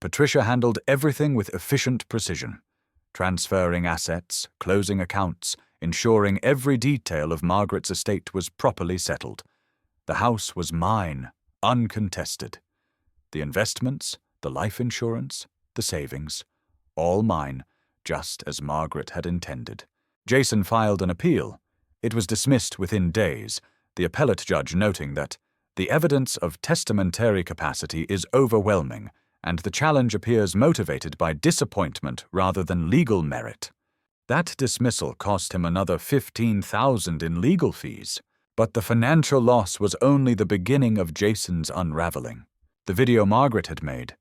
Patricia handled everything with efficient precision, transferring assets, closing accounts, ensuring every detail of Margaret's estate was properly settled. The house was mine, uncontested. The investments, the life insurance, the savings, all mine, just as Margaret had intended. Jason filed an appeal. It was dismissed within days, the appellate judge noting that the evidence of testamentary capacity is overwhelming, and the challenge appears motivated by disappointment rather than legal merit. That dismissal cost him another $15,000 in legal fees, but the financial loss was only the beginning of Jason's unraveling. The video Margaret had made,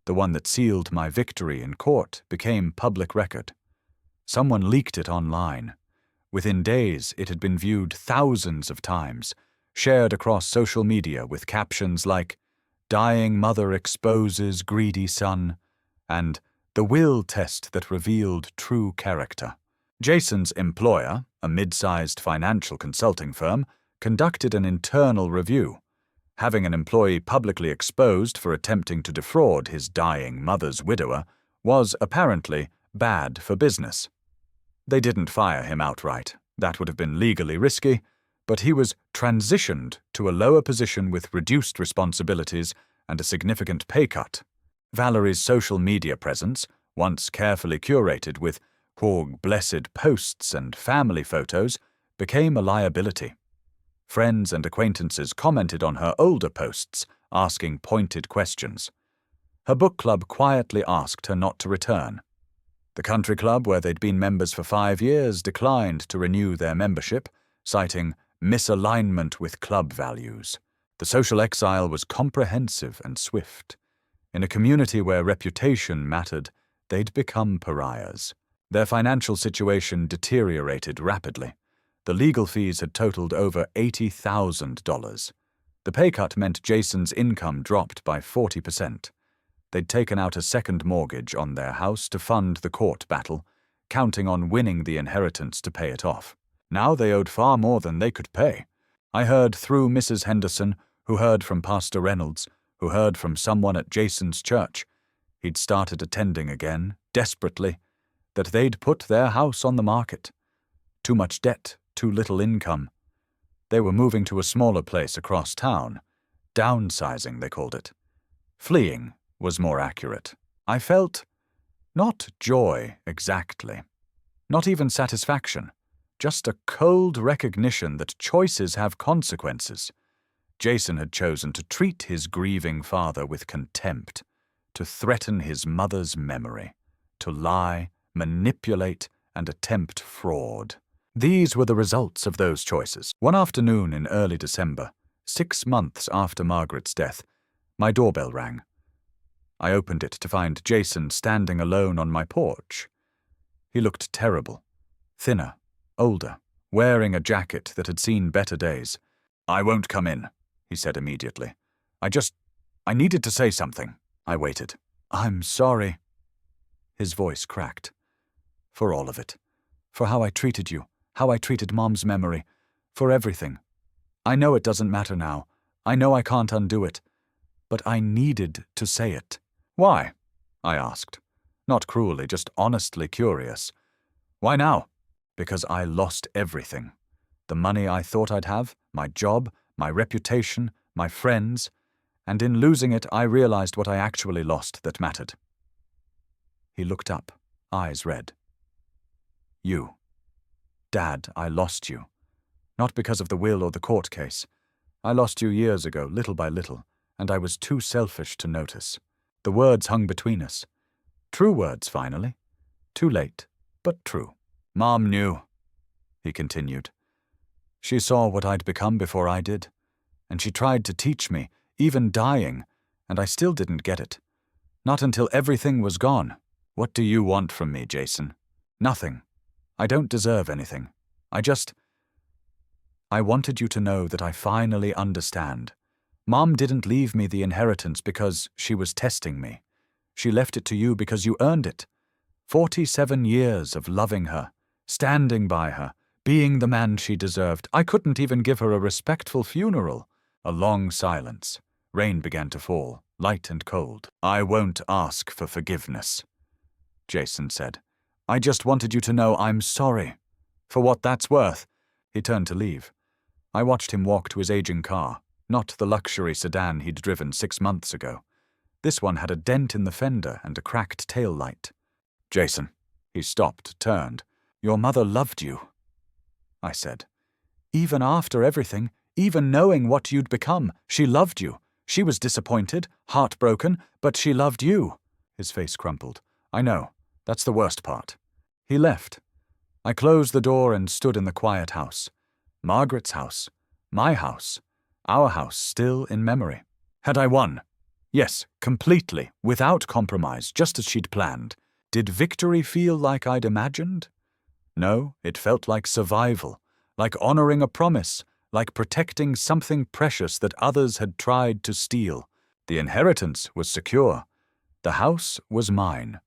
the one that sealed my victory in court, became public record. Someone leaked it online. Within days, it had been viewed thousands of times, shared across social media with captions like, "Dying mother exposes greedy son," and "The will test that revealed true character." Jason's employer, a mid-sized financial consulting firm, conducted an internal review. Having an employee publicly exposed for attempting to defraud his dying mother's widower was apparently bad for business. They didn't fire him outright. That would have been legally risky, but he was transitioned to a lower position with reduced responsibilities and a significant pay cut. Valerie's social media presence, once carefully curated with blessed posts and family photos, became a liability. Friends and acquaintances commented on her older posts, asking pointed questions. Her book club quietly asked her not to return. The country club, where they'd been members for 5 years, declined to renew their membership, citing misalignment with club values. The social exile was comprehensive and swift. In a community where reputation mattered, they'd become pariahs. Their financial situation deteriorated rapidly. The legal fees had totaled over $80,000. The pay cut meant Jason's income dropped by 40%. They'd taken out a second mortgage on their house to fund the court battle, counting on winning the inheritance to pay it off. Now they owed far more than they could pay. I heard through Mrs. Henderson, who heard from Pastor Reynolds, who heard from someone at Jason's church. He'd started attending again, desperately, that they'd put their house on the market. Too much debt, too little income. They were moving to a smaller place across town. Downsizing, they called it. Fleeing was more accurate. I felt not joy exactly, not even satisfaction, just a cold recognition that choices have consequences. Jason had chosen to treat his grieving father with contempt, to threaten his mother's memory, to lie, manipulate, and attempt fraud. These were the results of those choices. One afternoon in early December, 6 months after Margaret's death, my doorbell rang. I opened it to find Jason standing alone on my porch. He looked terrible, thinner, older, wearing a jacket that had seen better days. "I won't come in," he said immediately. I needed to say something." I waited. "I'm sorry." His voice cracked. "For all of it. For how I treated you, how I treated Mom's memory, for everything. I know it doesn't matter now. I know I can't undo it. But I needed to say it." "Why?" I asked. Not cruelly, just honestly curious. "Why now?" "Because I lost everything. The money I thought I'd have, my job, my reputation, my friends, and in losing it I realized what I actually lost that mattered." He looked up, eyes red. "You. Dad, I lost you. Not because of the will or the court case. I lost you years ago, little by little, and I was too selfish to notice. The words hung between us. True words, finally. Too late, but true. Mom knew," he continued. "She saw what I'd become before I did, and she tried to teach me, even dying, and I still didn't get it. Not until everything was gone. What do you want from me, Jason? Nothing. I don't deserve anything. I wanted you to know that I finally understand. Mom didn't leave me the inheritance because she was testing me. She left it to you because you earned it. 47 years of loving her, standing by her, being the man she deserved. I couldn't even give her a respectful funeral." A long silence. Rain began to fall, light and cold. "I won't ask for forgiveness," Jason said. "I just wanted you to know I'm sorry. For what that's worth." He turned to leave. I watched him walk to his aging car, not the luxury sedan he'd driven 6 months ago. This one had a dent in the fender and a cracked tail light. "Jason." He stopped, turned. "Your mother loved you," I said. "Even after everything, even knowing what you'd become, she loved you. She was disappointed, heartbroken, but she loved you." His face crumpled. "I know. That's the worst part." He left. I closed the door and stood in the quiet house. Margaret's house. My house. Our house still in memory. Had I won? Yes, completely, without compromise, just as she'd planned. Did victory feel like I'd imagined? No, it felt like survival, like honoring a promise, like protecting something precious that others had tried to steal. The inheritance was secure. The house was mine.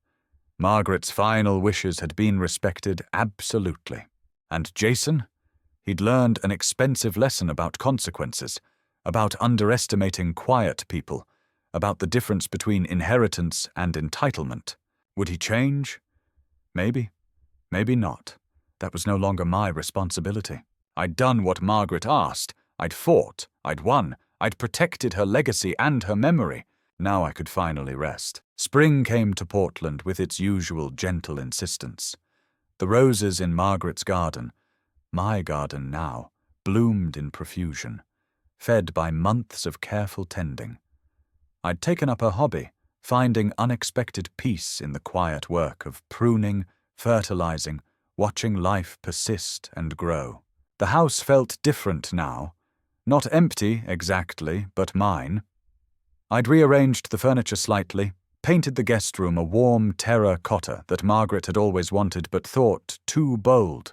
Margaret's final wishes had been respected absolutely. And Jason? He'd learned an expensive lesson about consequences, about underestimating quiet people, about the difference between inheritance and entitlement. Would he change? Maybe. Maybe not. That was no longer my responsibility. I'd done what Margaret asked. I'd fought. I'd won. I'd protected her legacy and her memory. Now I could finally rest. Spring came to Portland with its usual gentle insistence. The roses in Margaret's garden, my garden now, bloomed in profusion, fed by months of careful tending. I'd taken up her hobby, finding unexpected peace in the quiet work of pruning, fertilizing, watching life persist and grow. The house felt different now. Not empty, exactly, but mine. I'd rearranged the furniture slightly, painted the guest room a warm terracotta that Margaret had always wanted but thought too bold.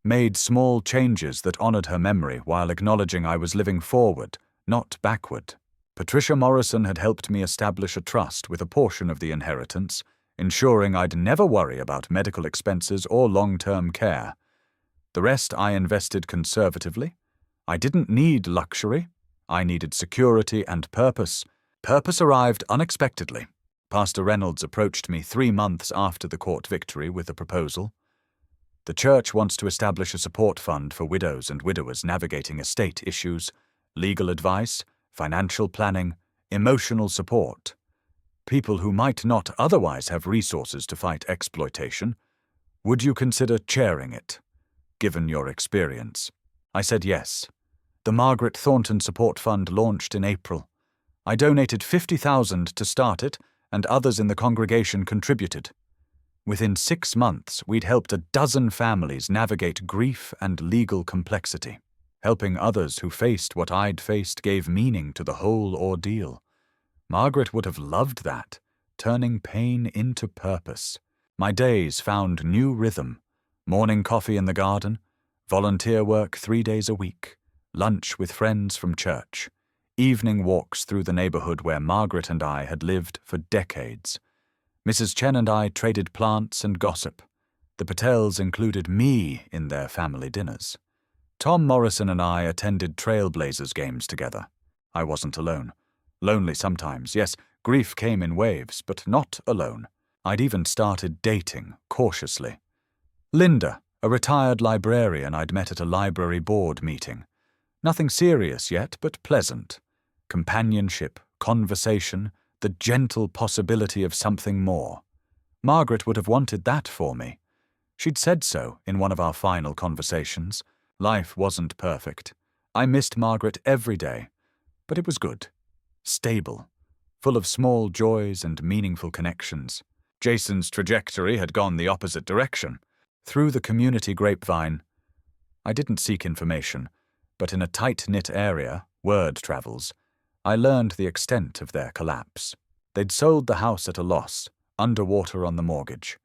Made small changes that honored her memory while acknowledging I was living forward, not backward. Patricia Morrison had helped me establish a trust with a portion of the inheritance, ensuring I'd never worry about medical expenses or long-term care. The rest I invested conservatively. I didn't need luxury. I needed security and purpose. Purpose arrived unexpectedly. Pastor Reynolds approached me 3 months after the court victory with a proposal. The church wants to establish a support fund for widows and widowers navigating estate issues, legal advice, financial planning, emotional support. People who might not otherwise have resources to fight exploitation. Would you consider chairing it, given your experience? I said yes. The Margaret Thornton Support Fund launched in April. I donated $50,000 to start it, and others in the congregation contributed. Within 6 months, we'd helped a dozen families navigate grief and legal complexity. Helping others who faced what I'd faced gave meaning to the whole ordeal. Margaret would have loved that, turning pain into purpose. My days found new rhythm. Morning coffee in the garden, volunteer work 3 days a week, lunch with friends from church, evening walks through the neighborhood where Margaret and I had lived for decades. Mrs. Chen and I traded plants and gossip. The Patels included me in their family dinners. Tom Morrison and I attended Trailblazers games together. I wasn't alone. Lonely sometimes, yes, grief came in waves, but not alone. I'd even started dating, cautiously. Linda, a retired librarian I'd met at a library board meeting. Nothing serious yet, but pleasant. Companionship, conversation, the gentle possibility of something more. Margaret would have wanted that for me. She'd said so in one of our final conversations. Life wasn't perfect. I missed Margaret every day, but it was good. Stable, full of small joys and meaningful connections. Jason's trajectory had gone the opposite direction. Through the community grapevine, I didn't seek information, but in a tight-knit area, word travels, I learned the extent of their collapse. They'd sold the house at a loss, underwater on the mortgage,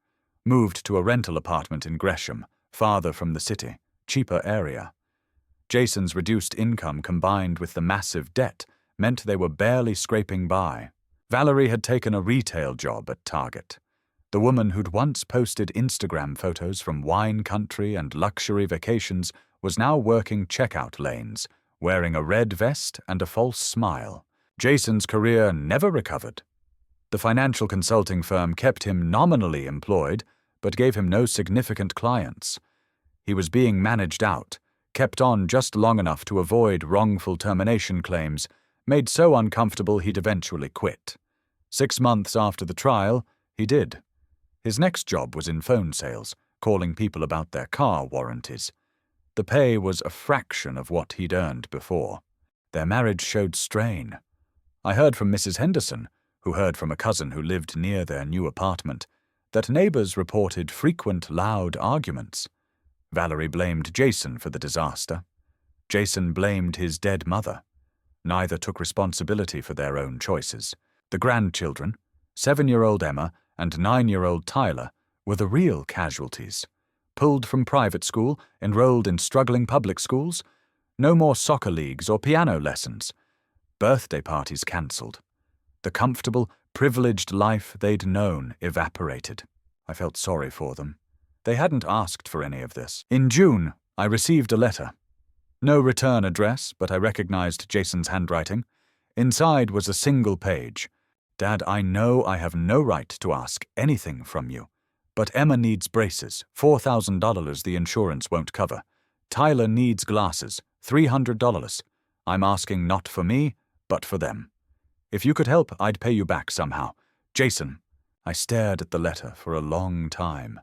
moved to a rental apartment in Gresham, farther from the city, cheaper area. Jason's reduced income combined with the massive debt meant they were barely scraping by. Valerie had taken a retail job at Target. The woman who'd once posted Instagram photos from wine country and luxury vacations was now working checkout lanes, wearing a red vest and a false smile. Jason's career never recovered. The financial consulting firm kept him nominally employed, but gave him no significant clients. He was being managed out, kept on just long enough to avoid wrongful termination claims, made so uncomfortable he'd eventually quit. 6 months after the trial, he did. His next job was in phone sales, calling people about their car warranties. The pay was a fraction of what he'd earned before. Their marriage showed strain. I heard from Mrs. Henderson, who heard from a cousin who lived near their new apartment, that neighbors reported frequent loud arguments. Valerie blamed Jason for the disaster. Jason blamed his dead mother. Neither took responsibility for their own choices. The grandchildren, 7-year-old Emma and 9-year-old Tyler, were the real casualties. Pulled from private school, enrolled in struggling public schools. No more soccer leagues or piano lessons. Birthday parties cancelled. The comfortable, privileged life they'd known evaporated. I felt sorry for them. They hadn't asked for any of this. In June, I received a letter. No return address, but I recognized Jason's handwriting. Inside was a single page. Dad, I know I have no right to ask anything from you, but Emma needs braces, $4,000 the insurance won't cover. Tyler needs glasses, $300. I'm asking not for me, but for them. If you could help, I'd pay you back somehow. Jason. I stared at the letter for a long time.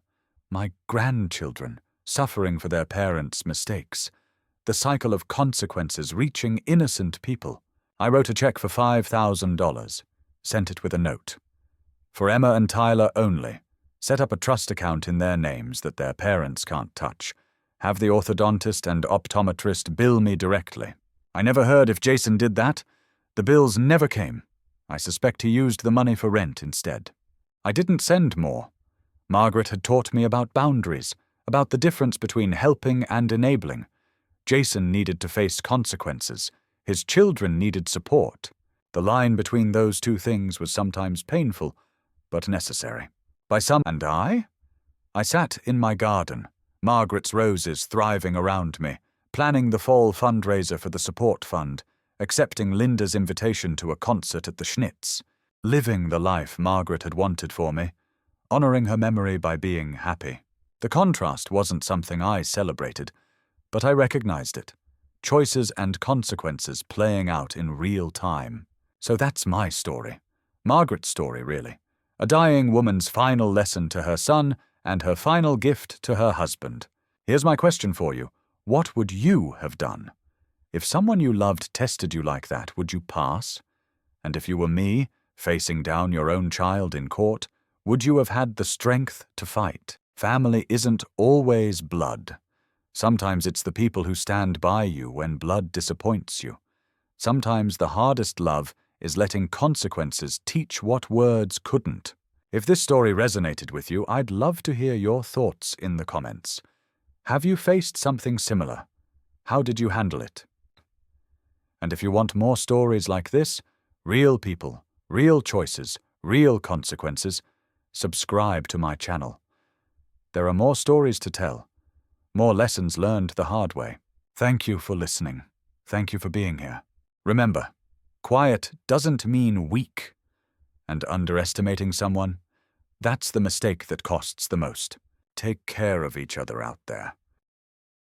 My grandchildren, suffering for their parents' mistakes. The cycle of consequences reaching innocent people. I wrote a check for $5,000, sent it with a note. For Emma and Tyler only. Set up a trust account in their names that their parents can't touch. Have the orthodontist and optometrist bill me directly. I never heard if Jason did that. The bills never came. I suspect he used the money for rent instead. I didn't send more. Margaret had taught me about boundaries, about the difference between helping and enabling. Jason needed to face consequences. His children needed support. The line between those two things was sometimes painful, but necessary. By some and I sat in my garden, Margaret's roses thriving around me, planning the fall fundraiser for the support fund, accepting Linda's invitation to a concert at the Schnitz, living the life Margaret had wanted for me, honoring her memory by being happy. The contrast wasn't something I celebrated, but I recognized it. Choices and consequences playing out in real time. So that's my story. Margaret's story, really. A dying woman's final lesson to her son and her final gift to her husband. Here's my question for you. What would you have done? If someone you loved tested you like that, would you pass? And if you were me, facing down your own child in court, would you have had the strength to fight? Family isn't always blood. Sometimes it's the people who stand by you when blood disappoints you. Sometimes the hardest love is letting consequences teach what words couldn't. If this story resonated with you, I'd love to hear your thoughts in the comments. Have you faced something similar? How did you handle it? And if you want more stories like this, real people, real choices, real consequences, subscribe to my channel. There are more stories to tell, more lessons learned the hard way. Thank you for listening. Thank you for being here. Remember, quiet doesn't mean weak. And underestimating someone, that's the mistake that costs the most. Take care of each other out there.